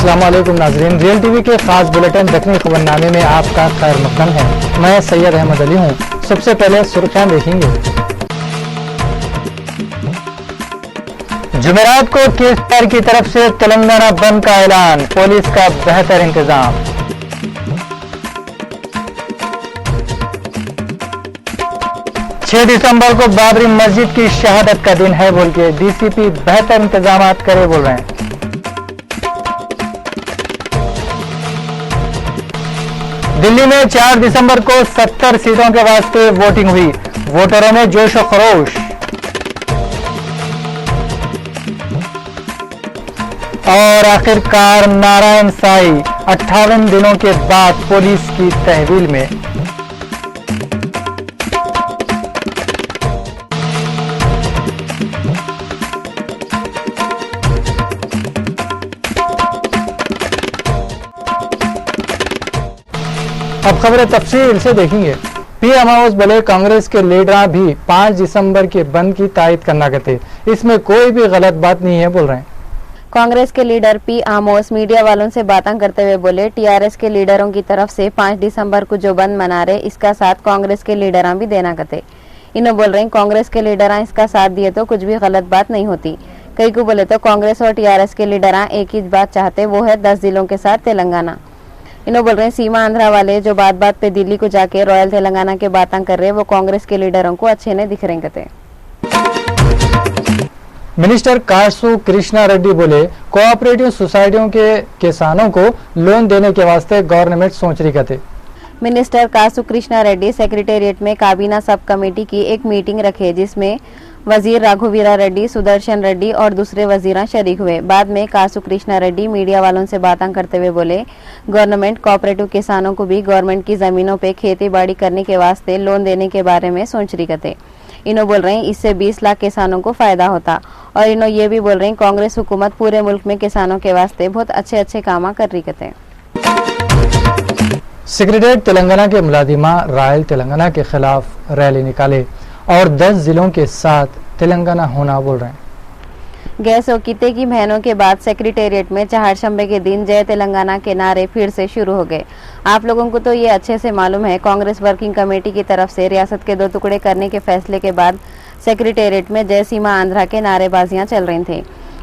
अस्सलामुअलैकुम नाज़रीन, real TV के खास बुलेटिन दखनी खबरनामे में आपका खैर मक़दम है। मैं सैयद अहमद अली हूँ। सबसे पहले सुर्खियां देखेंगे। जुमेरात को केसीआर की तरफ से तेलंगाना बंद का ऐलान, पुलिस का बेहतर इंतजाम। छह दिसंबर को बाबरी मस्जिद की शहादत का दिन है बोल के डीसीपी बेहतर इंतजाम करे बोल रहे हैं। दिल्ली में 4 दिसंबर को 70 सीटों के वास्ते वोटिंग हुई, वोटरों में जोश और खरोश। और आखिरकार नारायण साई 58 दिनों के बाद पुलिस की तहवील में। अब खबरें तफसील से देखेंगे। पीएम हाउस बोले कांग्रेस के लीडर भी 5 दिसंबर के बंद की तायद करना करते, इसमें कोई भी गलत बात नहीं है बोल रहे हैं। कांग्रेस के लीडर पी आमोस मीडिया वालों से बातें करते हुए बोले टीआरएस के लीडरों की तरफ से 5 दिसंबर को जो बंद मना रहे इसका साथ कांग्रेस के लीडर भी देना करते। इन्हें बोल रहे हैं कांग्रेस के लीडर इसका साथ दिए तो कुछ भी गलत बात नहीं होती। कई को बोले तो कांग्रेस और टीआरएस के लीडर एक ही बात चाहते, वो है 10 जिलों के साथ तेलंगाना। इन्होंने बोल रहे हैं सीमा आंध्रा वाले जो बात बात पे दिल्ली को जाके रॉयल तेलंगाना के बातें कर रहे हैं वो कांग्रेस के लीडरों को अच्छे नहीं दिख रहे कहते। मिनिस्टर कासु कृष्णा रेड्डी बोले कोऑपरेटिव सोसाइटियों के किसानों को लोन देने के वास्ते गवर्नमेंट सोच रही कहते। मिनिस्टर कासु कृष्णा रेड्डी सेक्रेटेरिएट में काबीना सब कमेटी की एक मीटिंग रखे जिसमें वजीर राघुवीरा रेड्डी, सुदर्शन रेड्डी और दूसरे वजीर शरीक हुए। बाद में कासु कृष्णा रेड्डी मीडिया वालों से बातें करते हुए बोले गवर्नमेंट कोऑपरेटिव किसानों को भी गवर्नमेंट की जमीनों पे खेती बाड़ी करने के वास्ते लोन देने के बारे में सोच रही कहते। इन्हों बोल रहे हैं इससे 20 लाख किसानों को फायदा होता। और इन्हों ये भी बोल रहे हैं कांग्रेस हुकूमत पूरे मुल्क में किसानों के वास्ते बहुत अच्छे काम कर रही कहते। सेक्रेटेरिएट तेलंगाना के मुलाजिमा रॉयल तेलंगाना के खिलाफ रैली निकाले और 10 जिलों के साथ तेलंगाना होना बोल रहे हैं। गैस और किते की महीनों के बाद सेक्रेटेरिएट में चहारशंबे के दिन जय तेलंगाना के नारे फिर से शुरू हो गए। आप लोगों को तो ये अच्छे से मालूम है कांग्रेस वर्किंग कमेटी की तरफ से रियासत के 2 टुकड़े करने के फैसले के बाद सेक्रेटेरिएट में जय सीमा आंध्रा के नारेबाजियां चल रही थी,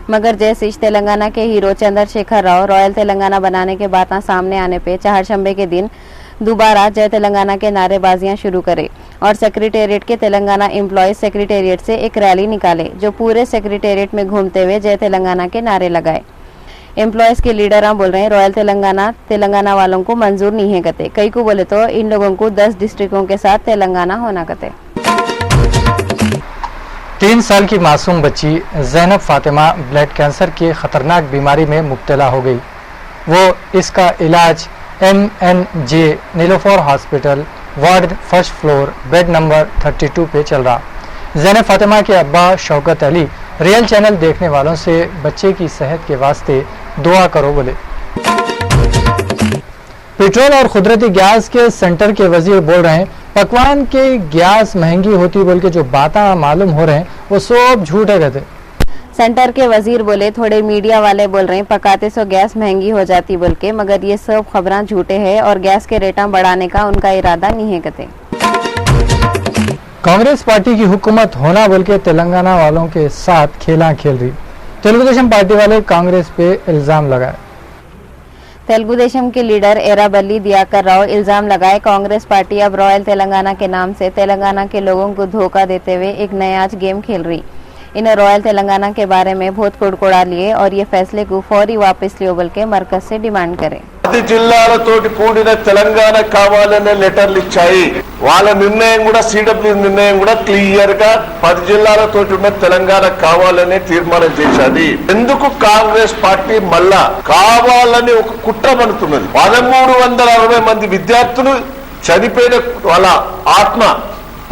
मगर जय शीश तेलंगाना के हीरो चंद्रशेखर राव रॉयल तेलंगाना बनाने के बातें सामने आने पे चहारशंबे के दिन दोबारा जय तेलंगाना के नारेबाजियां शुरू करे और सेक्रेटेरिएट के तेलंगाना एम्प्लॉयज सेक्रेटेरिएट से एक रैली निकाले जो पूरे सेक्रेटेरिएट में घूमते हुए जय तेलंगाना के नारे लगाए। एम्प्लॉयज के लीडर बोल रहे हैं रॉयल तेलंगाना वालों को मंजूर नहीं है कहते। कई को बोले तो इन लोगों को 10 डिस्ट्रिक्टों के साथ तेलंगाना होना कहते। 3 साल की मासूम बच्ची ज़ैनब फातिमा ब्लड कैंसर की खतरनाक बीमारी में मुब्तला हो गई। वो इसका इलाज MNJ Niloufer hospital ward 1st floor bed number 32 पे चल रहा। ज़ैनब फातिमा के अब्बा शौकत अली रियल चैनल देखने वालों से बच्चे की सेहत के वास्ते दुआ करो बोले। पेट्रोल और कुदरती गैस के सेंटर के वजीर बोल रहे हैं पकवान के गैस महंगी होती बोल के जो बातें मालूम हो रहे हैं वो सब झूठ है कहते। सेंटर के वजीर बोले थोड़े मीडिया वाले बोल रहे हैं पकाते सो गैस महंगी हो जाती बोल के, मगर ये सब खबरें झूठे हैं और गैस के रेटा बढ़ाने का उनका इरादा नहीं है कहते। कांग्रेस पार्टी की हुकूमत होना बोल के तेलंगाना वालों के साथ खेला खेल रही। तेलुगुदेशम पार्टी वाले कांग्रेस पे इल्जाम लगाए। तेलुगुदेशम के लीडर एराबल्ली दियाकर राव इल्जाम लगाए कांग्रेस पार्टी अब रॉयल तेलंगाना के नाम से तेलंगाना के लोगों को धोखा देते हुए एक नया गेम खेल रही। इन्हें रॉयल तेलंगाना के बारे में बहुत कुड़कुड़ा लिए और ये फैसले को फौरी वापस लियो बोल के मरकज से डिमांड करे। 10 జిల్లాలతోటి కూడిన తెలంగాణ కావాలనే లెటర్లు ఇచ్చాయి। వాళ్ళ నిర్ణయం కూడా సిడబ్ల్యూ నిర్ణయం కూడా క్లియర్ గా 10 జిల్లాలతోటి ఉన్న తెలంగాణ కావాలనే తీర్మానం చేశాది। ఎందుకు కాంగ్రెస్ పార్టీ మళ్ళా కావాలని ఒక కుట్ర పన్నుతున్నది? 1360 మంది విద్యార్థులు చనిపోయిన వాళ్ళ ఆత్మ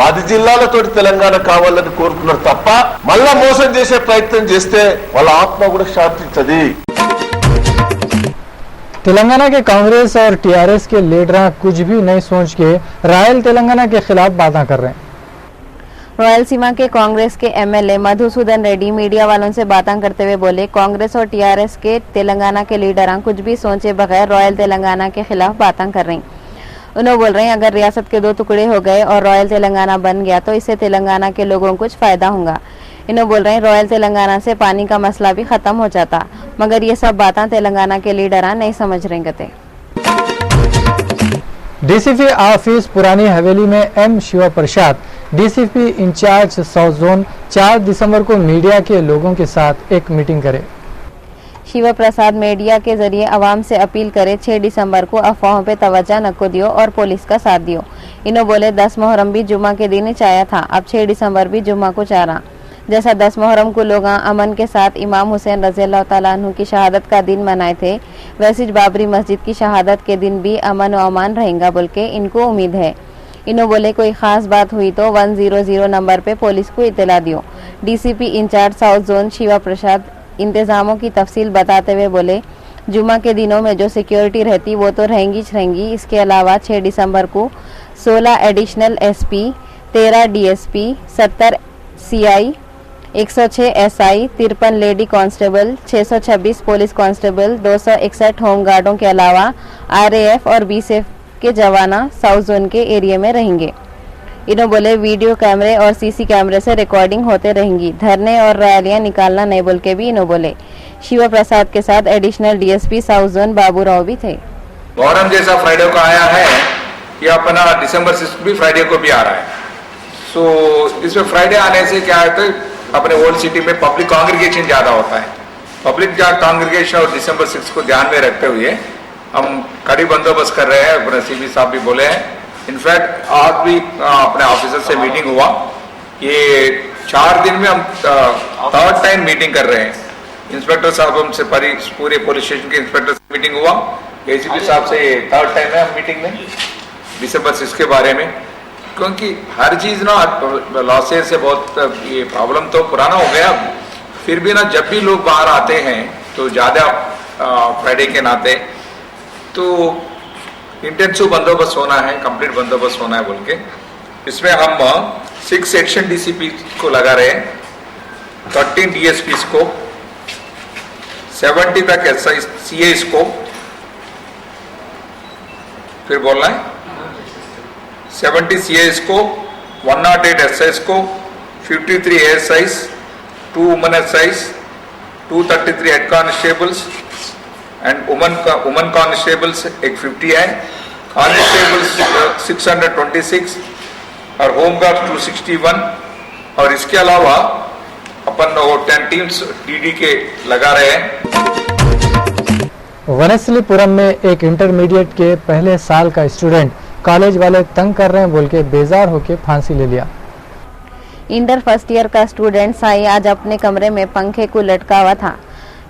10 జిల్లాలతోటి తెలంగాణ కావాలని కోరుకున్నారు తప్ప మళ్ళా మోసం చేసే ప్రయత్నం చేస్తే వాళ్ళ ఆత్మ కూడా శాంతించది। तेलंगाना के कांग्रेस और टीआरएस के लीडर कुछ भी नहीं सोच के रॉयल तेलंगाना के खिलाफ बातें कर रहे हैं। रॉयल सीमा के कांग्रेस के एमएलए मधुसूदन रेड्डी मीडिया वालों से बातें करते हुए बोले कांग्रेस और टीआरएस के तेलंगाना के लीडर कुछ भी सोचे बगैर रॉयल तेलंगाना के खिलाफ बातें कर रही। उन्होंने बोल रहे हैं अगर रियासत के 2 टुकड़े हो गए और रॉयल तेलंगाना बन गया तो इससे तेलंगाना के लोगों को कुछ फायदा होगा। इन्होंने बोल रहे हैं रॉयल तेलंगाना से पानी का मसला भी खत्म हो जाता, मगर ये सब बातें तेलंगाना के लीडर नहीं समझ रहे गते। डीसीपी ऑफिस पुरानी हवेली में एम शिवा प्रसाद डीसीपी इंचार्ज साउथ जोन 4 दिसंबर को मीडिया के लोगों के साथ एक मीटिंग करे। शिवा प्रसाद मीडिया के जरिए आवाम से अपील करे 6 दिसंबर को अफवाहों पे तवज्जो न को दियो और पुलिस का साथ दियो। इन्हों बोले 10 मुहर्रम भी जुम्मा के दिन ही चाया था, अब 6 दिसंबर भी जुम्मा को चाह रहा। जैसा 10 मुहर्रम को लोग अमन के साथ इमाम हुसैन रज़ी अल्लाह तआला अन्हु की शहादत का दिन मनाए थे, वैसे ही बाबरी मस्जिद की शहादत के दिन भी अमन व अमान रहेगा बोल के इनको उम्मीद है। इन्हों बोले कोई खास बात हुई तो 100 नंबर पे पुलिस को इत्तला दियो। DCP in-charge south zone Shiva Prasad इंतजामों की तफसील बताते हुए बोले जुम्मा के दिनों में जो सिक्योरिटी रहती वो तो रहेंगी। इसके अलावा 6 दिसंबर को 16 additional SP, 13 DSP, 70 CI, 106 SI, 53 lady constable, 626 police constable, 261 होमगार्डों के अलावा आरएएफ और बीएसएफ के जवाना साउथ जोन के एरिया में रहेंगे। इन्होंने बोले वीडियो कैमरे और सीसी कैमरे से रिकॉर्डिंग होते रहेंगी, धरने और रैलियां निकालना नहीं बोल के भी इन्होंने बोले। शिवा प्रसाद के साथ additional DSP south zone Babu Rao भी थे। मुहर्रम जैसा फ्राइडे को आया है, ये अपना दिसंबर 6 भी फ्राइडे को भी आ रहा है। सो इसमें फ्राइडे आने से क्या है तो अपने ओल्ड सिटी में पब्लिक कांग्रीगेशन ज्यादा होता है। पब्लिक कांग्रीगेशन और दिसंबर 6 को ध्यान में रखते हुए हम कड़ी बंदोबस्त कर रहे हैं। अपने सीपी साहब भी बोले हैं। इनफैक्ट आज भी अपने ऑफिसर से मीटिंग हुआ। ये 4 दिन में हम 3rd टाइम मीटिंग कर रहे हैं। इंस्पेक्टर साहब हमसे पूरे पुलिस स्टेशन के इंस्पेक्टर से मीटिंग हुआ, एसीपी साहब से 3rd टाइम है हम मीटिंग में दिसंबर 6 के बारे में, क्योंकि हर चीज ना लॉसेस से बहुत ये प्रॉब्लम तो पुराना हो गया। फिर भी ना जब भी लोग बाहर आते हैं तो ज्यादा फ्राइडे के नाते तो इंटेंसिव बंदोबस्त होना है, कंप्लीट बंदोबस्त होना है बोल के इसमें हम 6 सेक्शन डीसीपी को लगा रहे हैं, 13 डीएसपी को, 70 तक एसआई सीए को, फिर बोलना है 70 सीएस को, 108 एसआईस को, 53 ASIs, 2 women SIs, 233 head constables and women constables 150 है, कॉन्स्टेबल्स 626 और होमगार्ड 261 और इसके अलावा अपन 10 टीम्स डीडी के लगा रहे हैं। वनस्थलीपुरम में एक इंटरमीडिएट के पहले साल का स्टूडेंट कॉलेज वाले तंग कर रहे हैं बोल के बेजार होकर फांसी ले लिया। इंटर फर्स्ट ईयर का स्टूडेंट साई आज अपने कमरे में पंखे को लटका हुआ था।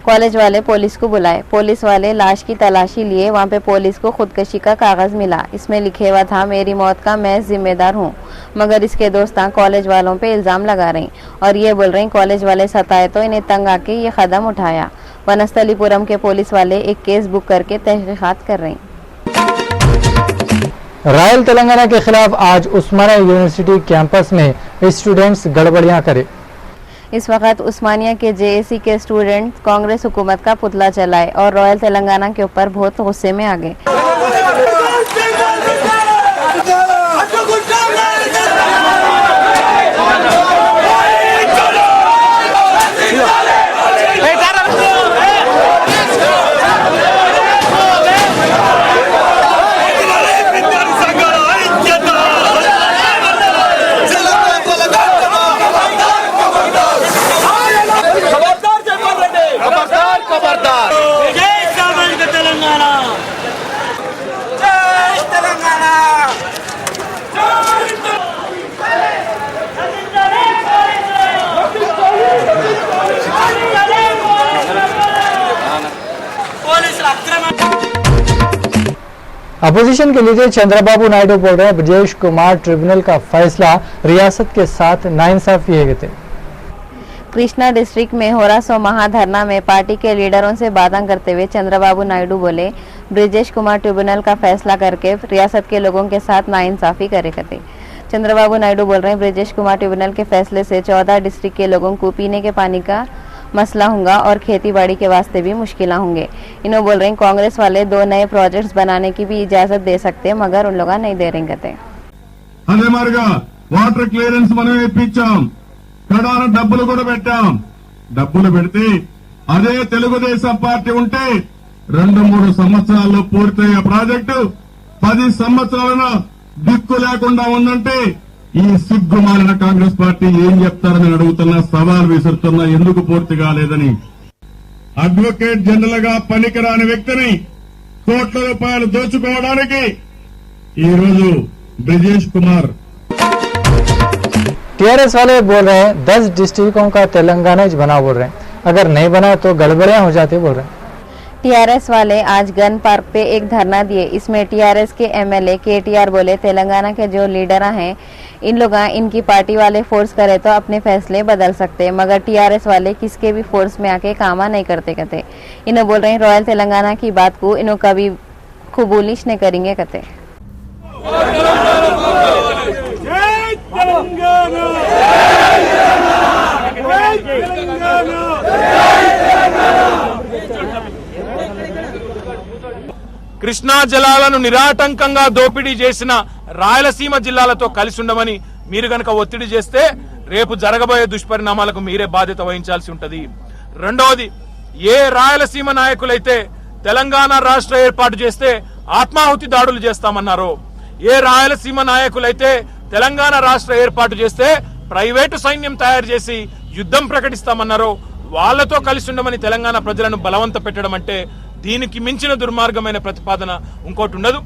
कॉलेज वाले पुलिस को बुलाए। पुलिस वाले लाश की तलाशी लिए। वहां पे पुलिस को खुदकशी का कागज मिला। इसमें लिखे हुआ था मेरी मौत का मैं जिम्मेदार हूं। मगर इसके दोस्त कॉलेज वालों पे इल्जाम लगा रहे और ये बोल रहे कॉलेज वाले सताए तो इन्हें तंग आके ये कदम उठाया। वनस्थलीपुरम के पुलिस वाले एक केस बुक करके तहकीकात कर रहे हैं। रॉयल तेलंगाना के खिलाफ आज उस्मानिया यूनिवर्सिटी कैंपस में स्टूडेंट्स गड़बड़ियां करे। इस वक्त उस्मानिया के जेएसी के स्टूडेंट कांग्रेस हुकूमत का पुतला चलाए और रॉयल तेलंगाना के ऊपर बहुत गुस्से में आ गए। अपोजिशन के लीडर चंद्रबाबू नायडू बोल रहे हैं ब्रजेश कुमार ट्रिब्यूनल का फैसला रियासत के साथ नाइंसाफी है। कृष्णा डिस्ट्रिक्ट में हो रहा 100 महाधरना में पार्टी के लीडरों से बातें करते हुए चंद्रबाबू नायडू बोले ब्रजेश कुमार ट्रिब्यूनल का फैसला करके रियासत के लोगों के साथ नाइंसाफी करे करते। चंद्रबाबू नायडू बोल रहे हैं ब्रजेश कुमार ट्रिब्यूनल के फैसले से 14 डिस्ट्रिक्ट के लोगों को पीने के पानी का मसला होगा और खेती बाड़ी के वास्ते भी मुश्किल होंगे। इन्होंने बोल रहे हैं कांग्रेस वाले 2 नए प्रोजेक्ट्स बनाने की भी इजाजत दे सकते हैं मगर उन लोग नहीं दे रहे कहते। అదే మరిగా వాటర్ క్లియరెన్స్ మనం ఇప్పించాం, కడాన డబ్బులు కూడా పెట్టాం। డబ్బులు పెడితే అదే తెలుగుదేశం పార్టీ ఉంటే 2-3 సంవత్సరాల్లో పూర్తయ్యే ప్రాజెక్టు 10 సంవత్సరాలను దిక్కు లేకుండా ఉందంటే ఈ సిగ్గుమాలిన కాంగ్రెస్ పార్టీ ఏం చెప్తారని అడుగుతున్నా, సవాల్ విసురుతున్నా ఎందుకు పూర్తి కాలేదని। అడ్వకేట్ జనరల్ గా పనికిరాని వ్యక్తిని కోట్ల రూపాయలు దోచుకోవడానికి ఈ రోజు ब्रजेश कुमार। टीआरएस वाले बोल रहे हैं 10 डिस्ट्रिक्टों का तेलंगाना बना बोल रहे हैं, अगर नहीं बना तो गड़बड़ियां हो जाती बोल रहे हैं। टीआरएस वाले आज गन पार्क पे एक धरना दिए। इसमें टीआरएस के एमएलए केटीआर बोले तेलंगाना के जो लीडर हैं इन लोग इनकी पार्टी वाले फोर्स करे तो अपने फैसले बदल सकते, मगर टीआरएस वाले किसके भी फोर्स में आके कामा नहीं करते कहते। इन्हों बोल रहे हैं रॉयल तेलंगाना की बात को इन्हों कभी कबूलिश नहीं करेंगे कहते। కృష్ణా జలాలను నిరాటంకంగా దోపిడీ చేసిన రాయలసీమ జిల్లాలతో కలిసి ఉండమని మీరు గనక ఒత్తిడి చేస్తే రేపు జరగబోయే దుష్పరిణామాలకు మీరే బాధ్యత వహించాల్సి ఉంటది। రెండవది, ఏ రాయలసీమ నాయకులైతే తెలంగాణ రాష్ట్ర ఏర్పాటు చేస్తే ఆత్మాహుతి దాడులు చేస్తామన్నారో, ఏ రాయలసీమ నాయకులైతే తెలంగాణ రాష్ట్ర ఏర్పాటు చేస్తే ప్రైవేటు సైన్యం తయారు చేసి యుద్ధం ప్రకటిస్తామన్నారో వాళ్ళతో కలిసి ఉండమని తెలంగాణ ప్రజలను బలవంత పెట్టడం అంటే దీనికి మించిన దుర్మార్గమైన ప్రతిపాదన ఇంకోటి ఉండదు।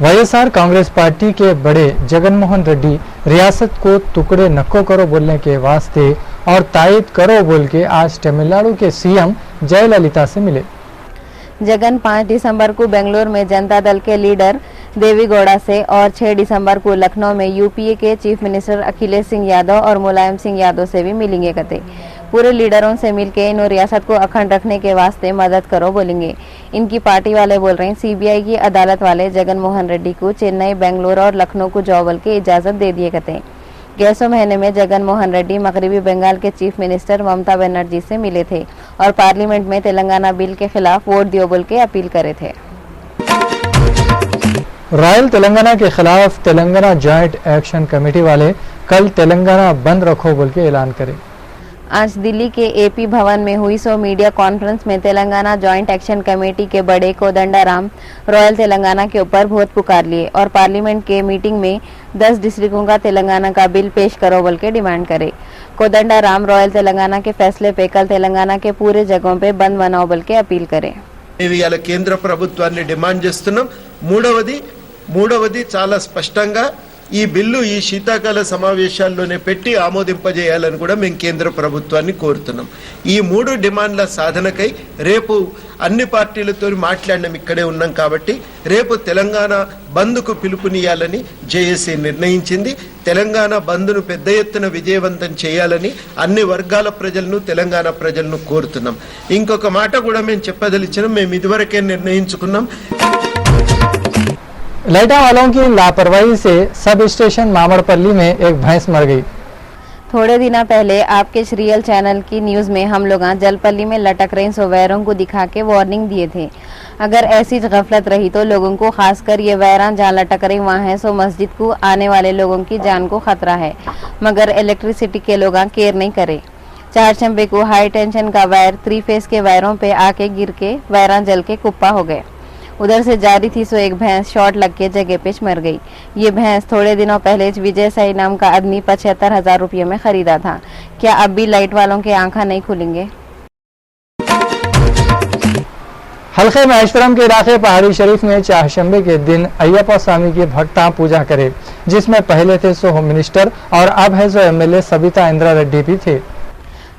वाईएसआर कांग्रेस पार्टी के बड़े जगनमोहन रेड्डी रियासत को टुकड़े नको करो बोलने के वास्ते और तायद करो बोल के आज तमिलनाडु के सीएम जयललिता से मिले। जगन 5 दिसंबर को बेंगलुरु में जनता दल के लीडर देवीगौड़ा से और 6 दिसंबर को लखनऊ में यूपीए के चीफ मिनिस्टर अखिलेश सिंह यादव और मुलायम सिंह यादव से भी मिलेंगे कहते। पूरे लीडरों से मिलकर इन रियासत को अखंड रखने के वास्ते मदद करो बोलेंगे। इनकी पार्टी वाले बोल रहे हैं सीबीआई की अदालत वाले जगनमोहन रेड्डी को चेन्नई, बेंगलुरु और लखनऊ को जॉबल की इजाजत दे दिए कहते। गैसों महीने में जगनमोहन रेड्डी मगरबी बंगाल के चीफ मिनिस्टर ममता बनर्जी से मिले थे और पार्लियामेंट में तेलंगाना बिल के खिलाफ वोट दियो बोल के अपील करे थे। रॉयल तेलंगाना के खिलाफ तेलंगाना जॉइंट एक्शन कमेटी वाले कल तेलंगाना बंद रखो बोल के ऐलान करे। आज दिल्ली के एपी भवन में हुई मीडिया कॉन्फ्रेंस में तेलंगाना जॉइंट एक्शन कमेटी के बड़े कोदंडाराम रॉयल तेलंगाना के ऊपर बहुत पुकार लिए और पार्लियामेंट के मीटिंग में 10 डिस्ट्रिक्टों का तेलंगाना का बिल पेश करो बोल के डिमांड करे। कोदंडाराम रॉयल तेलंगाना के फैसले पे कल तेलंगाना के पूरे जगहों पे बंद बनाओ बोल के अपील करे। ఇవాళ కేంద్ర ప్రభుత్వాన్ని డిమాండ్ చేస్తున్నాం। మూడవది చాలా స్పష్టంగా ఈ బిల్లు ఈ శీతాకాల సమావేశాల్లోనే పెట్టి ఆమోదింపజేయాలని కూడా మేము కేంద్ర ప్రభుత్వాన్ని కోరుతున్నాం। ఈ 3 డిమాండ్ల సాధనకై రేపు అన్ని పార్టీలతో మాట్లాడడం ఇక్కడే ఉన్నాం కాబట్టి రేపు తెలంగాణ బంద్కు పిలుపునియాలని జేఏసీ నిర్ణయించింది। తెలంగాణ బంద్ను పెద్ద ఎత్తున విజయవంతం చేయాలని అన్ని వర్గాల ప్రజలను తెలంగాణ ప్రజలను కోరుతున్నాం। ఇంకొక మాట కూడా మేము చెప్పదలిచినాం, మేము ఇదివరకే నిర్ణయించుకున్నాం। लाइटा वालों की लापरवाही से सब स्टेशन मामड़पल्ली में एक भैंस मर गई। थोड़े दिन पहले आपके श्रीयल चैनल की न्यूज में हम लोग जलपल्ली में लटक रहे सो वैरों को दिखा के वार्निंग दिए थे। अगर ऐसी गफलत रही तो लोगों को, खासकर ये वैरान जहाँ लटक रही वहाँ है सो मस्जिद को आने वाले लोगों की जान को खतरा है, मगर इलेक्ट्रिसिटी के लोग केयर नहीं करे। चारचंबे को हाई टेंशन का वायर 3 फेस के वायरों पे आके गिर के वैरान जल के कुप्पा हो गए। उधर से जारी थी सो एक भैंस शॉर्ट लग के जगह पे मर गई। ये भैंस थोड़े दिनों पहले विजय साई नाम का आदमी 75,000 रुपये में खरीदा था। क्या अब भी लाइट वालों के आंखें नहीं खुलेंगे? हल्के महेश्वरम के इलाके पहाड़ी शरीफ में चारशंबे के दिन अय्यप्पा स्वामी की भक्ता पूजा करे, जिसमें पहले थे सो होम मिनिस्टर और अब है सो एमएलए सबिता इंद्रा रेड्डी भी थे।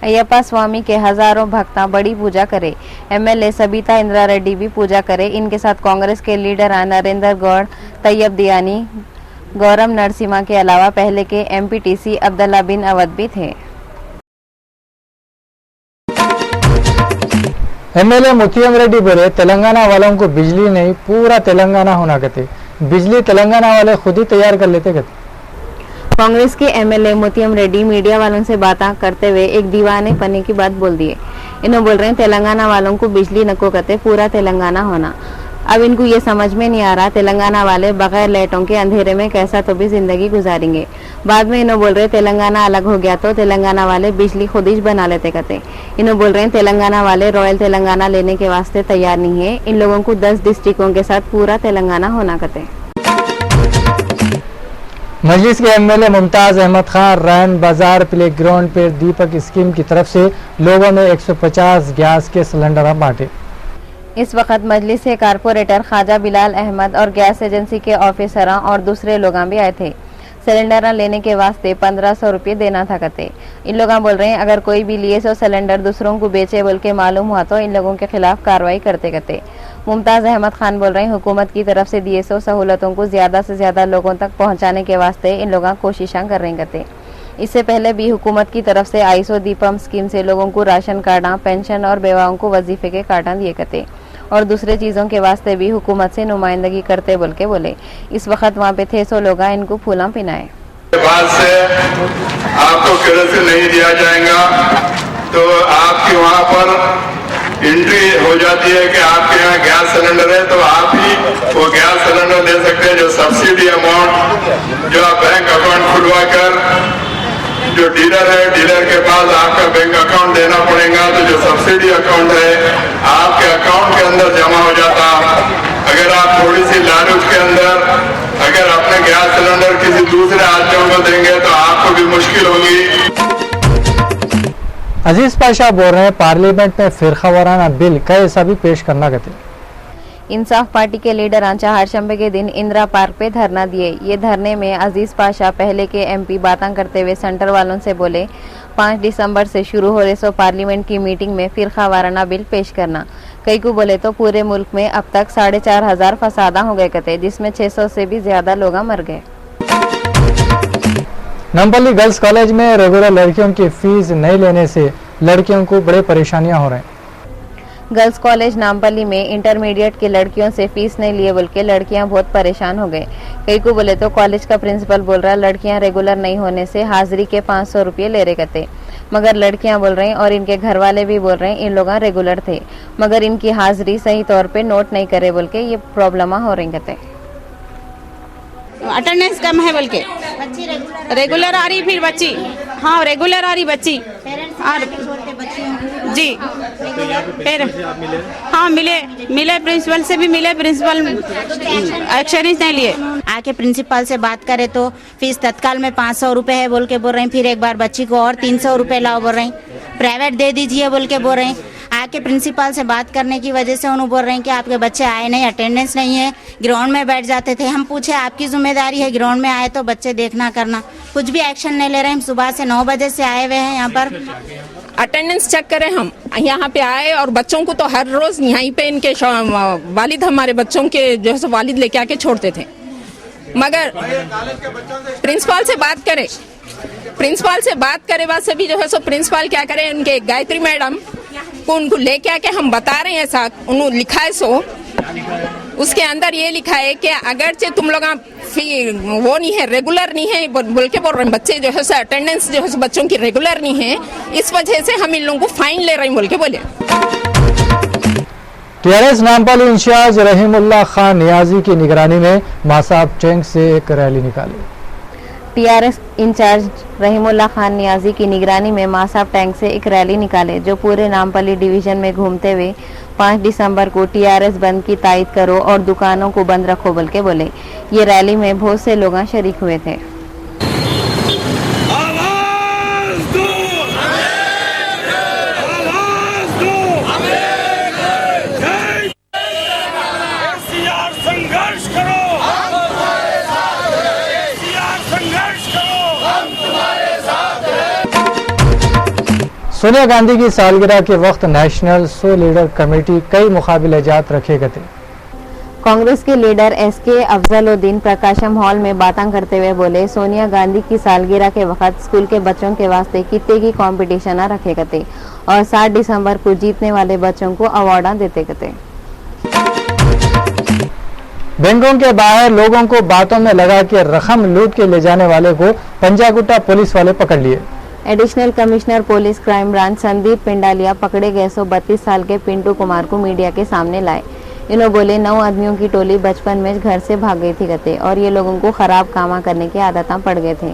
अयप्पा स्वामी के हजारों भक्ता बड़ी पूजा करे। एमएलए सबिता इंद्रा रेड्डी भी पूजा करे। इनके साथ कांग्रेस के लीडर नरेंद्र गौड़, तैयब दियानी, गौरम नरसिम्हा के अलावा पहले के एमपीटीसी अब्दुल्ला बिन अवध भी थे। एमएलए मुथियम रेड्डी बोले, तेलंगाना वालों को बिजली नहीं पूरा तेलंगाना होना कहते, बिजली तेलंगाना वाले खुद ही तैयार कर लेते कहते। कांग्रेस के एमएलए मुथियम रेड्डी मीडिया वालों से बातें करते हुए एक दीवाने पने की बात बोल दिए। इन्होंने बोल रहे हैं तेलंगाना वालों को बिजली नको कहते, पूरा तेलंगाना होना। अब इनको ये समझ में नहीं आ रहा तेलंगाना वाले बगैर लाइटों के अंधेरे में कैसा तो भी जिंदगी गुजारेंगे। बाद में इन्हों बोल रहे तेलंगाना अलग हो गया तो तेलंगाना वाले बिजली खुद ही बना लेते कहते। इन्हों बोल रहे हैं तेलंगाना वाले रॉयल तेलंगाना लेने के वास्ते तैयार नहीं है। इन लोगों को 10 डिस्ट्रिक्टों के साथ पूरा तेलंगाना होना कहते। मजलिस के एमएलए मुमताज अहमद खान रैन बाजार प्ले ग्राउंड पर दीपक स्कीम की तरफ से लोगों में 150 गैस के सिलेंडर बांटे। इस वक्त मजलिस से कारपोरेटर ख्वाजा बिलाल अहमद और गैस एजेंसी के ऑफिसर और दूसरे लोग भी आए थे। सिलेंडर लेने के वास्ते 1500 रुपये देना था कहते। इन लोग बोल रहे हैं अगर कोई भी लिए सो सिलेंडर दूसरों को बेचे बोल के मालूम हुआ तो इन लोगों के खिलाफ कार्रवाई करते कहते। मुमताज अहमद खान बोल रहे हैं हुकूमत की तरफ से दिए सो सहूलतों को ज्यादा से ज्यादा लोगों तक पहुंचाने के वास्ते इन लोग कोशिशें कर रहे कहते। इससे पहले भी हुकूमत की तरफ से आईसो दीपम स्कीम से लोगों को राशन कार्ड, पेंशन और बेवाओं को वजीफे के कार्ड दिए कहते और दूसरे चीजों के वास्ते भी हुकूमत से नुमाइंदगी करते बोल के बोले। इस वक्त वहाँ पे थे सो लोग इनको फूला पिनाए। बाद से आपको केरोसिन नहीं दिया जाएगा तो आपकी वहाँ पर एंट्री हो जाती है कि आपके यहाँ गैस सिलेंडर है तो आप ही वो गैस सिलेंडर ले सकते हैं। जो सब्सिडी अमाउंट जो आप बैंक अकाउंट खुलवा कर जो डीलर है डीलर के पास आपका बैंक अकाउंट देना पड़ेगा तो जो सब्सिडी अकाउंट है आपके अकाउंट के अंदर जमा हो जाता। अगर आप थोड़ी सी लालच के अंदर अगर अपने गैस सिलेंडर किसी दूसरे आदमियों को देंगे तो आपको भी मुश्किल होगी। अजीज पाशा बोल रहे हैं पार्लियामेंट में फिरका वाराना बिल कैसा भी पेश करना कहते। इंसाफ पार्टी के लीडर चारशंबे के दिन इंदिरा पार्क पे धरना दिए। ये धरने में अजीज पाशा पहले के एमपी बातें करते हुए सेंटर वालों से बोले 5 दिसंबर से शुरू हो रहे सो पार्लियामेंट की मीटिंग में फिरका वाराना बिल पेश करना। कई को बोले तो पूरे मुल्क में अब तक 4500 फसादा हो गए कहते, जिसमें 600 से भी ज्यादा लोग मर गए। नामपल्ली गर्ल्स कॉलेज में रेगुलर लड़कियों की फीस नहीं लेने से लड़कियों को बड़े परेशानियां हो रही हैं। गर्ल्स कॉलेज नामपल्ली में इंटरमीडिएट की लड़कियों से फीस नहीं लिए बोल के लड़कियां बहुत परेशान हो गए। कई को बोले तो कॉलेज का प्रिंसिपल बोल रहा लड़कियां रेगुलर नहीं होने से हाजिरी के 500 रुपये ले रहे कहते, मगर लड़कियां बोल रही और इनके घर वाले भी बोल रहे हैं इन लोग रेगुलर थे मगर इनकी हाजिरी सही तौर पे नोट नहीं करे बोल के ये प्रॉब्लम हो रही कहते। अटेंडेंस कम है बोल के रेगुलर आ रही फिर बच्ची, हाँ रेगुलर आ रही बच्ची और जी फिर हाँ मिले प्रिंसिपल से भी मिले, प्रिंसिपल एक्शन ही नहीं लिए। आके प्रिंसिपल से बात करे तो फीस तत्काल में 500 रुपए है बोल के बोल रहे हैं, फिर एक बार बच्ची को और 300 रुपए लाओ बोल रहे हैं, प्राइवेट दे दीजिए बोल के बोल रहे हैं। आके प्रिंसिपल से बात करने की वजह से उन्होंने बोल रहे हैं कि आपके बच्चे आए नहीं, अटेंडेंस नहीं है, ग्राउंड में बैठ जाते थे। हम पूछे आपकी जिम्मेदारी है ग्राउंड में आए तो बच्चे देखना करना, कुछ भी एक्शन नहीं ले रहे हैं। हम सुबह से 9 बजे से आए हुए हैं यहाँ पर अटेंडेंस चेक करें। हम यहाँ पे आए और बच्चों को तो हर रोज यहीं पे इनके वालिद हमारे बच्चों के जो है वालिद लेके आके छोड़ते थे, मगर प्रिंसिपल से बात करे, बाद से भी जो है सो प्रिंसिपल क्या करे, उनके गायत्री मैडम को उनको लेके आके हम बता रहे हैं ऐसा उन्होंने लिखा है। सो उसके अंदर ये लिखा है कि अगरचे तुम लोग वो नहीं है, रेगुलर नहीं है बोल के बोल रहे हैं, बच्चे जो है सो अटेंडेंस जो है बच्चों की रेगुलर नहीं है, इस वजह से हम इन लोगों को फाइन ले रहे हैं बोल के बोले। टीआरएस नामपल्ली इंचार्ज रहीमुल्लाह खान नियाजी की निगरानी में मासाब टैंक से एक रैली निकाली। टीआरएस इंचार्ज रहीमुल्लाह खान नियाजी की निगरानी में मासाब टैंक से एक रैली निकाले, जो पूरे नामपल्ली डिवीजन में घूमते हुए 5 दिसंबर को टीआरएस बंद की तायद करो और दुकानों को बंद रखो बोल के बोले। ये रैली में बहुत से लोग शरीक हुए थे। सोनिया गांधी की सालगिरह के वक्त नेशनल सो लीडर कमेटी कई मुकाबलेजात रखेगा थे। कांग्रेस के लीडर एसके अफजलुद्दीन प्रकाशम हॉल में बातें करते हुए बोले, सोनिया गांधी की सालगिरह के वक्त स्कूल के बच्चों के वास्ते कितने की कंपटीशन रखे थे और 7 दिसंबर को जीतने वाले बच्चों को अवार्ड देते थे। बैंकों के बाहर लोगों को बातों में लगा के रकम लूट के ले जाने वाले को पंजागुट्टा पुलिस वाले पकड़ लिए। Additional commissioner police crime branch Sandeep Pindaliya पकड़े गए 32 साल के पिंटू कुमार को मीडिया के सामने लाए। इन्होंने बोले 9 आदमियों की टोली बचपन में घर से भाग गई थी गते और ये लोगों को खराब कामा करने की आदतें पड़ गए थे।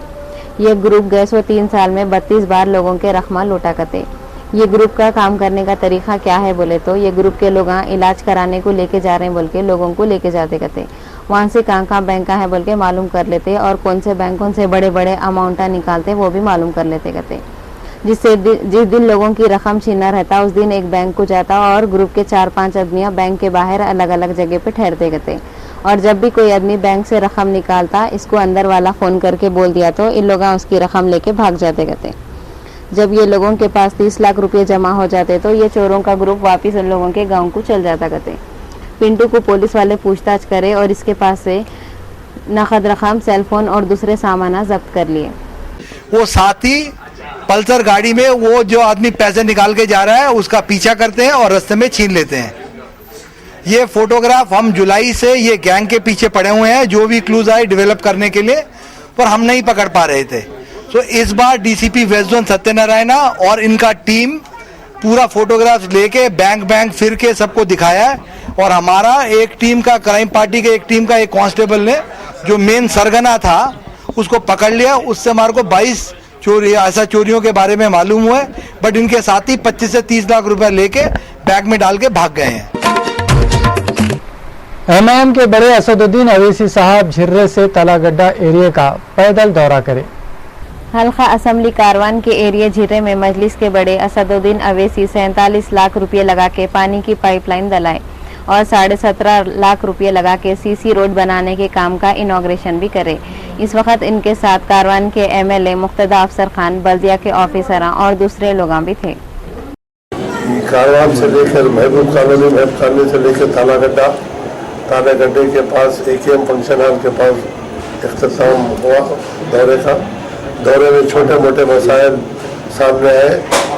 ये ग्रुप गए 3 साल में 32 बार लोगों के रकमा लूटा करते। ये ग्रुप का काम करने का तरीका क्या है बोले तो ये ग्रुप के लोग इलाज कराने को लेके जा रहे हैं बोल के लोगों को लेके जाते करते, वहाँ से कहाँ बैंक है बोल के मालूम कर लेते और कौन से बैंकों से बड़े बड़े अमाउंटा निकालते वो भी मालूम कर लेते करते। जिस दिन लोगों की रकम छीना रहता उस दिन एक बैंक को जाता और ग्रुप के 4-5 आदमियां बैंक के बाहर अलग अलग जगह पे ठहरते करते और जब भी कोई आदमी बैंक से रकम निकालता इसको अंदर वाला फोन करके बोल दिया तो इन लोग उसकी रकम लेके भाग जाते करते। जब ये लोगों के पास 30 लाख रुपए जमा हो जाते तो ये चोरों का ग्रुप वापिस उन लोगों के गाँव को चल जाता करते। पिंटू को पुलिस वाले पूछताछ करे और इसके पास से नकद रकम, सेलफोन और दूसरे सामान जब्त कर लिए। वो साथ ही पल्सर गाड़ी में वो जो आदमी पैसे निकाल के जा रहा है उसका पीछा करते हैं और रास्ते में छीन लेते हैं। ये फोटोग्राफ हम जुलाई से ये गैंग के पीछे पड़े हुए हैं, जो भी क्लूज आए डेवलप करने के लिए, पर हम नहीं पकड़ पा रहे थे। तो इस बार डीसीपी वेस्ट जोन सत्यनारायण और इनका टीम पूरा फोटोग्राफ लेके बैंक फिर के सबको दिखाया है और हमारा एक टीम का क्राइम पार्टी के एक टीम का एक कांस्टेबल ने जो मेन सरगना था उसको पकड़ लिया। उससे हमारे को 22 ऐसा चोरियों के बारे में मालूम हुआ है, बट इनके साथ ही 25 से 30 लाख रुपए लेके बैग में डाल के भाग गए हैं। एमआईएम के बड़े असदुद्दीन अवैसी साहब झिर्रे से तलागड्डा एरिया का पैदल दौरा करे। हल्का असेंबली कारवान के एरिया झिर्रे में मजलिस के बड़े असदुद्दीन अवैसी 47 लाख रुपये लगा के पानी की पाइपलाइन डलाए और 17.5 लाख रुपये लगा के सीसी रोड बनाने के काम का इनॉग्रेशन भी करे। इस वक्त इनके साथ कारवान के एमएलए मुक्तदा अफसर खान, बल्दिया के ऑफिसर और दूसरे लोग भी थे। कारवान से लेकर महबूब कॉलोनी से लेकर तालागड्डे के पास AKM फंक्शन हॉल के पास इख्तिताम हुआ दौरे का। दौरे में छोटे मोटे मसाइल सामने है,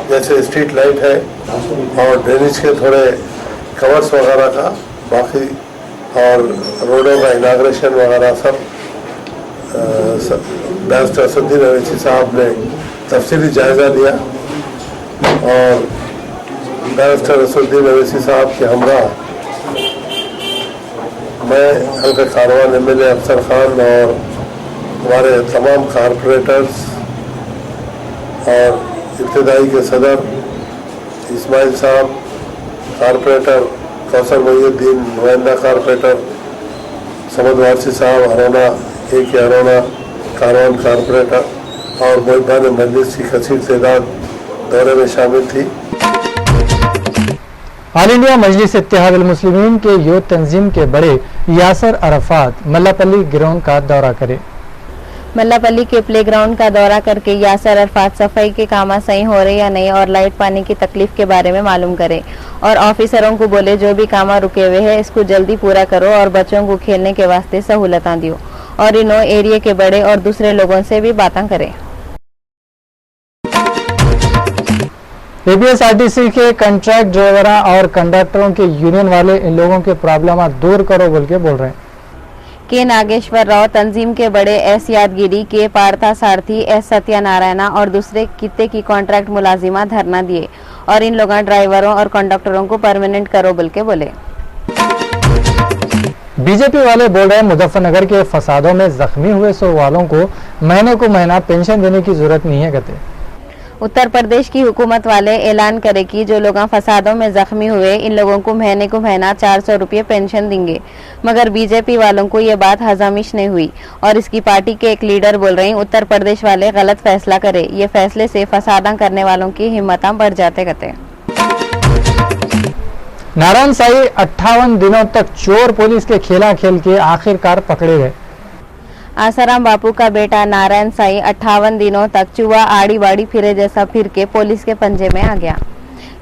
जैसे स्ट्रीट लाइट है और ड्रेनेज के थोड़े कवर्स वगैरह का, बाकी और रोडों का इनाग्रेशन वगैरह सब बैरिस्टर असदुद्दीन अवैसी साहब ने तफसीली जायजा लिया और बैरिस्टर असदुद्दीन अवैसी साहब के हमरा मैं हल्का कारवान MLA अफसर खान और हमारे तमाम कारपोरेटर्स और इब्तदाई के सदर इस्माइल साहब, कारपोरेटर कौसर मोहिउद्दीन, नुमाइंदा कारपोरेटर समद वारसी साहब, अरोना अरोना कारवान कारपोरेटर और मुहिबान मजलिस की कसीर तादाद दौरे में शामिल थी। ऑल इंडिया मजलिस इत्तेहादुल मुस्लिमीन के यूथ तंजीम के बड़े यासर अरफात मल्लापल्ली ग्राउंड का दौरा करे। मल्लापल्ली के प्लेग्राउंड का दौरा करके यासर अरफात सफाई के काम सही हो रहे या नहीं और लाइट पानी की तकलीफ के बारे में मालूम करे और ऑफिसरों को बोले जो भी काम रुके हुए हैं इसको जल्दी पूरा करो और बच्चों को खेलने के वास्ते सहूलतां दियो और इन्हों एरिया के बड़े और दूसरे लोगों से भी बातें करें। APSRTC के कॉन्ट्रैक्ट ड्राइवरों और कंडक्टरों के यूनियन वाले इन लोगों के प्रॉब्लम दूर करो बोल के बोल रहे हैं। के नागेश्वर राव तंजीम के बड़े एस यादगिरी, के पार्था सारथी, एस सत्यनारायण और दूसरे कित्ते की कॉन्ट्रैक्ट मुलाजिमा धरना दिए और इन लोगों ड्राइवरों और कंडक्टरों को परमानेंट करो बोल के बोले। बीजेपी वाले बोल रहे हैं मुजफ्फरनगर के फसादों में जख्मी हुए 100 वालों को महीने को महीना पेंशन देने की जरूरत नहीं है कहते। उत्तर प्रदेश की हुकूमत वाले ऐलान करे कि जो लोग फसादों में जख्मी हुए इन लोगों को महीना 400 रुपये पेंशन देंगे, मगर बीजेपी वालों को ये बात हजामिश नहीं हुई और इसकी पार्टी के एक लीडर बोल रहे हैं उत्तर प्रदेश वाले गलत फैसला करे, ये फैसले से फसादा करने वालों की हिम्मत बढ़ जाते कहते। नारायण साई 58 दिनों तक चोर पुलिस के खेला खेल के आखिरकार पकड़े गए। आसाराम बापू का बेटा नारायण साई 58 दिनों तक चूहा आड़ी बाड़ी फिरे जैसा फिर के पुलिस के पंजे में आ गया।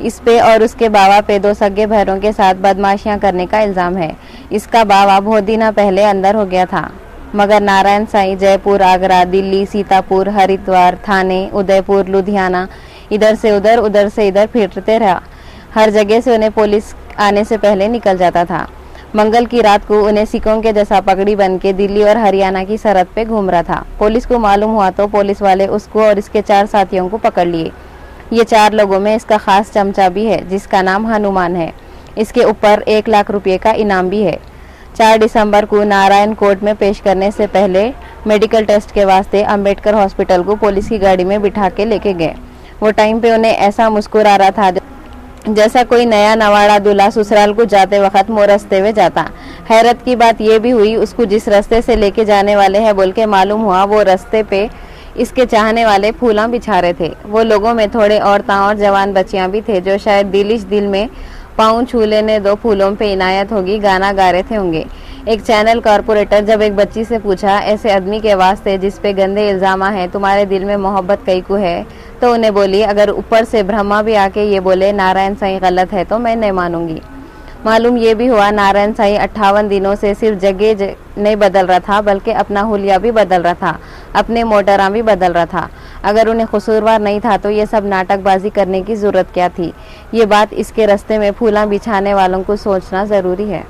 इस पे और उसके बाबा पे 2 सगे बहरों के साथ बदमाशियां करने का इल्जाम है। इसका बाबा बहुत दिन पहले अंदर हो गया था, मगर नारायण साई जयपुर, आगरा, दिल्ली, सीतापुर, हरिद्वार, थाने, उदयपुर, लुधियाना, इधर से इधर फिरते रहा। हर जगह से उन्हें पुलिस आने से पहले निकल जाता था। मंगल की रात को उन्हें सिखों के जैसा पगड़ी बन के दिल्ली और हरियाणा की सरहद पे घूम रहा था। पुलिस को मालूम हुआ तो पुलिस वाले उसको और इसके 4 साथियों को पकड़ लिए। ये 4 लोगों में इसका खास चमचा भी है, जिसका नाम हनुमान है। इसके ऊपर 1 लाख रुपए का इनाम भी है। 4 दिसंबर को नारायण कोर्ट में पेश करने से पहले मेडिकल टेस्ट के वास्ते अंबेडकर हॉस्पिटल को पुलिस की गाड़ी में बिठा के लेके गए। वो टाइम पे उन्हें ऐसा मुस्कुरा रहा था जैसा कोई नया नवाड़ा दूल्हा ससुराल को जाते वक्त मोरसते हुए जाता। हैरत की बात यह भी हुई, उसको जिस रास्ते से लेके जाने वाले हैं बोल के मालूम हुआ, वो रास्ते पे इसके चाहने वाले फूला बिछा रहे थे। वो लोगों में थोड़े औरतें और जवान बच्चियां भी थे जो शायद दिल में पाँव छू लेने 2 फूलों पे इनायत होगी गाना गा रहे थे होंगे। एक चैनल कॉर्पोरेटर जब एक बच्ची से पूछा, ऐसे आदमी के वास्ते जिस पे गंदे इल्जामा है तुम्हारे दिल में मोहब्बत कई को है, तो उन्हें बोली अगर ऊपर से ब्रह्मा भी आके ये बोले नारायण साईं गलत है तो मैं नहीं मानूंगी। मालूम ये भी हुआ नारायण साईं 58 दिनों से सिर्फ जगह नहीं बदल रहा था, बल्कि अपना हुलिया भी बदल रहा था, अपने मोटरा भी बदल रहा था। अगर उन्हें कसूरवार नहीं था तो ये सब नाटकबाजी करने की जरूरत क्या थी। ये बात इसके रास्ते में फूला बिछाने वालों को सोचना जरूरी है।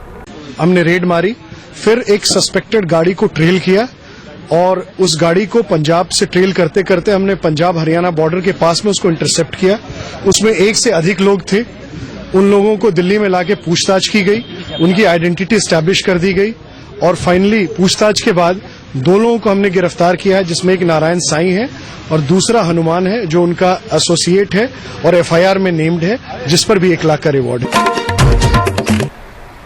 हमने रेड मारी, फिर एक सस्पेक्टेड गाड़ी को ट्रेल किया और उस गाड़ी को पंजाब से ट्रेल करते करते हमने पंजाब हरियाणा बॉर्डर के पास में उसको इंटरसेप्ट किया। उसमें 1 से अधिक लोग थे। उन लोगों को दिल्ली में लाके पूछताछ की गई, उनकी आइडेंटिटी एस्टैब्लिश कर दी गई और फाइनली पूछताछ के बाद 2 लोगों को हमने गिरफ्तार किया है, जिसमें एक नारायण साईं है और दूसरा हनुमान है जो उनका एसोसिएट है और एफआईआर में नेम्ड है, जिस पर भी 1 लाख का रिवॉर्ड है।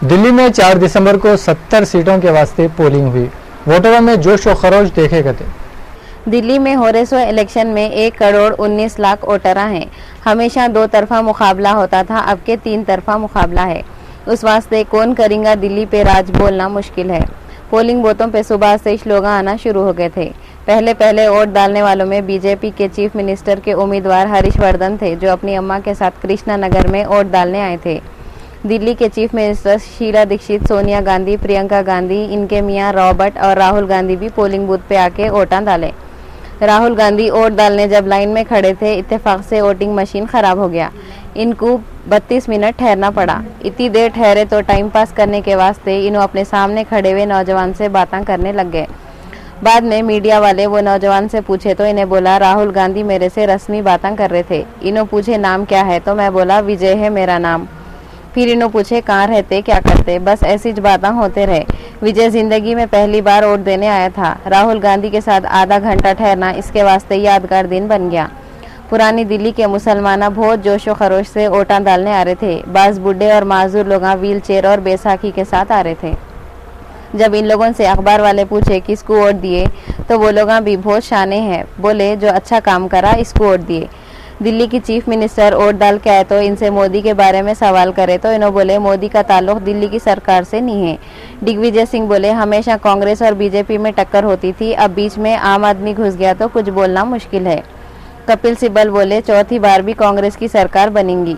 दिल्ली में 4 दिसंबर को 70 सीटों के वास्ते पोलिंग हुई। वोटरों में जोश व खरोश देखे गए। दिल्ली में हो रहे इलेक्शन में 1 करोड़ 19 लाख वोटर हैं। हमेशा 2 तरफा मुकाबला होता था, अब के 3 तरफा मुकाबला है। उस वास्ते कौन करेगा दिल्ली पे राज बोलना मुश्किल है। पोलिंग बूथों पे सुबह से लोग आना शुरू हो गए थे। पहले वोट डालने वालों में बीजेपी के चीफ मिनिस्टर के उम्मीदवार हर्षवर्धन थे, जो अपनी अम्मा के साथ कृष्णा नगर में वोट डालने आए थे। दिल्ली के चीफ मिनिस्टर शीला दीक्षित, सोनिया गांधी, प्रियंका गांधी, इनके मियां रॉबर्ट और राहुल गांधी भी पोलिंग बूथ पे आके वोट डाले। राहुल गांधी वोट डालने जब लाइन में खड़े थे, इत्तेफाक से वोटिंग मशीन खराब हो गया। इनको 32 मिनट ठहरना पड़ा। इतनी देर ठहरे तो टाइम पास करने के वास्ते इन्हों अपने सामने खड़े हुए नौजवान से बातें करने लग गए। बाद में मीडिया वाले वो नौजवान से पूछे तो इन्हें बोला राहुल गांधी मेरे से रस्मी बातें कर रहे थे। इन्हों पूछे नाम क्या है, तो मैं बोला विजय है मेरा नाम। फिर इन्हों पूछे कहाँ रहते, क्या करते, बस ऐसी बातें होते रहे। विजय जिंदगी में पहली बार वोट देने आया था। राहुल गांधी के साथ आधा घंटा ठहरना इसके वास्ते यादगार दिन बन गया। पुरानी दिल्ली के मुसलमान बहुत जोशो खरोश से वोटा डालने आ रहे थे। बाज बूढ़े और माजूर लोग व्हील चेयर और बैसाखी के साथ आ रहे थे। जब इन लोगों से अखबार वाले पूछे किसको वोट दिए, तो वो लोग भी बहुत शाने हैं, बोले जो अच्छा काम करा इसको वोट दिए। दिल्ली की चीफ मिनिस्टर वोट डाल के आए तो इनसे मोदी के बारे में सवाल करे तो इन्होंने बोले मोदी का ताल्लुक दिल्ली की सरकार से नहीं है। दिग्विजय सिंह बोले हमेशा कांग्रेस और बीजेपी में टक्कर होती थी, अब बीच में आम आदमी घुस गया तो कुछ बोलना मुश्किल है। कपिल सिब्बल बोले चौथी बार भी कांग्रेस की सरकार बनेगी।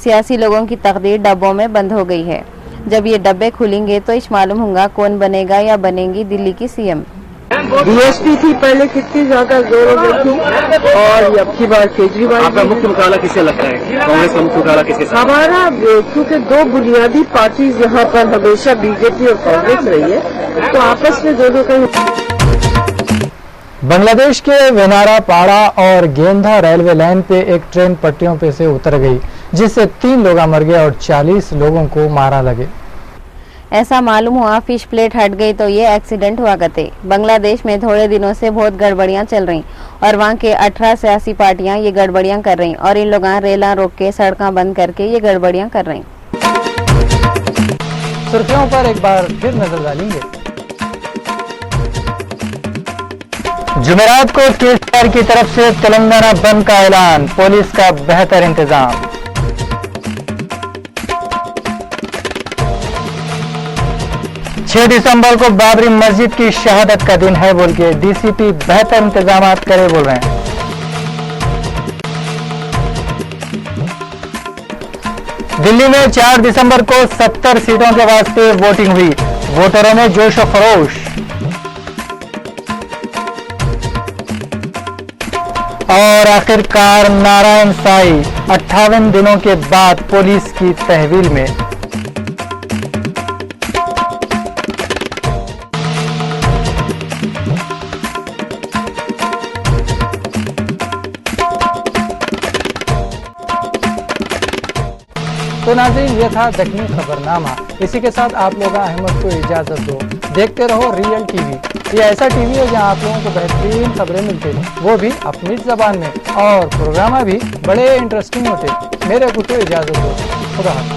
सियासी लोगों की तकदीर डब्बों में बंद हो गई है। जब ये डब्बे खुलेंगे तो इस मालूम होगा कौन बनेगा या बनेगी दिल्ली की सीएम। बीएसपी थी पहले कितनी ज्यादा जोर हो गई थी और अब की बार केजरीवाल। आपका मुख्य मुकाबला किससे लगता है? कांग्रेस का मुख्य मुकाबला किसके साथ? हमारा क्योंकि 2 बुनियादी पार्टीज यहाँ पर हमेशा बीजेपी और कांग्रेस रही है, तो आपस में दोनों का। बांग्लादेश के वेनारा पाड़ा और गेंदा रेलवे लाइन पे एक ट्रेन पटरियों पे से उतर गई, जिससे 3 लोग मर गए और 40 लोगों को मारा लगे। ऐसा मालूम हुआ फिश प्लेट हट गई तो ये एक्सीडेंट हुआ करते। बांग्लादेश में थोड़े दिनों से बहुत गड़बड़ियां चल रही और वहाँ के 18 सियासी पार्टियां ये गड़बड़ियां कर रही और इन लोग रेला रोक के सड़कें बंद करके ये गड़बड़ियां कर रही। सुर्खियों पर एक बार फिर नजर डालेंगे। जुमेरात को केसीआर की तरफ से तेलंगाना बंद का ऐलान, पुलिस का बेहतर इंतजाम। 6 दिसंबर को बाबरी मस्जिद की शहादत का दिन है बोल के डीसीपी बेहतर इंतजाम करे बोल रहे हैं। दिल्ली में 4 दिसंबर को 70 सीटों के वास्ते वोटिंग हुई, वोटरों में जोश और खरोश। और आखिरकार नारायण साईं 58 दिनों के बाद पुलिस की तहवील में। तो नाज़रीन, ये था दखनी खबरनामा। इसी के साथ आप लोग अहमद को इजाजत दो। देखते रहो रियल टीवी। ये ऐसा टीवी है जहां आप लोगों को बेहतरीन खबरें मिलती हैं, वो भी अपनी ज़बान में, और प्रोग्राम भी बड़े इंटरेस्टिंग होते। मेरे को तो इजाजत दो। खुदा हाफ़िज़।